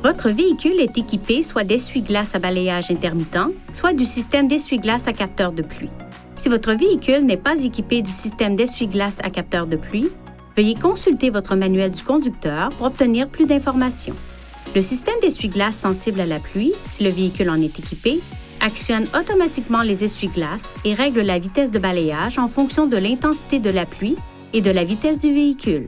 Votre véhicule est équipé soit d'essuie-glaces à balayage intermittent, soit du système d'essuie-glaces à capteur de pluie. Si votre véhicule n'est pas équipé du système d'essuie-glaces à capteur de pluie, veuillez consulter votre manuel du conducteur pour obtenir plus d'informations. Le système d'essuie-glaces sensible à la pluie, si le véhicule en est équipé, actionne automatiquement les essuie-glaces et règle la vitesse de balayage en fonction de l'intensité de la pluie et de la vitesse du véhicule.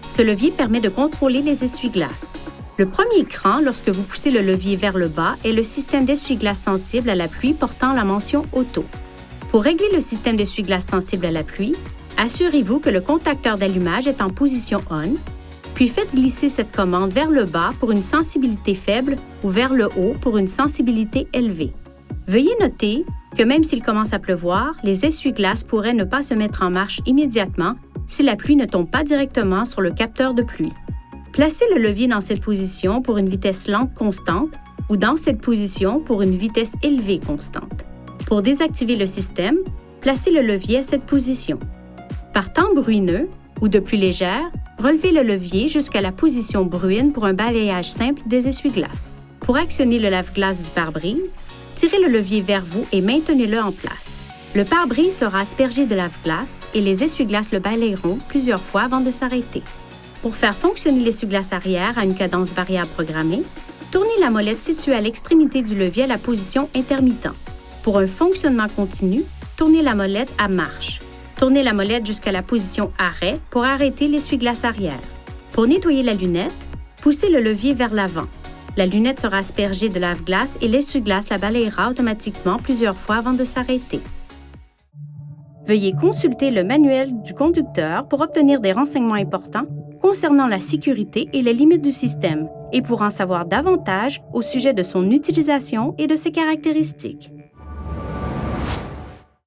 Ce levier permet de contrôler les essuie-glaces. Le premier écran, lorsque vous poussez le levier vers le bas, est le système d'essuie-glaces sensible à la pluie portant la mention « Auto ». Pour régler le système d'essuie-glaces sensible à la pluie, assurez-vous que le contacteur d'allumage est en position « On », puis faites glisser cette commande vers le bas pour une sensibilité faible ou vers le haut pour une sensibilité élevée. Veuillez noter que même s'il commence à pleuvoir, les essuie-glaces pourraient ne pas se mettre en marche immédiatement si la pluie ne tombe pas directement sur le capteur de pluie. Placez le levier dans cette position pour une vitesse lente constante ou dans cette position pour une vitesse élevée constante. Pour désactiver le système, placez le levier à cette position. Par temps bruineux ou de pluie légère, relevez le levier jusqu'à la position bruine pour un balayage simple des essuie-glaces. Pour actionner le lave-glace du pare-brise, tirez le levier vers vous et maintenez-le en place. Le pare-brise sera aspergé de lave-glace et les essuie-glaces le balayeront plusieurs fois avant de s'arrêter. Pour faire fonctionner l'essuie-glace arrière à une cadence variable programmée, tournez la molette située à l'extrémité du levier à la position intermittent. Pour un fonctionnement continu, tournez la molette à marche. Tournez la molette jusqu'à la position arrêt pour arrêter l'essuie-glace arrière. Pour nettoyer la lunette, poussez le levier vers l'avant. La lunette sera aspergée de lave-glace et l'essuie-glace la balayera automatiquement plusieurs fois avant de s'arrêter. Veuillez consulter le manuel du conducteur pour obtenir des renseignements importants concernant la sécurité et les limites du système et pour en savoir davantage au sujet de son utilisation et de ses caractéristiques.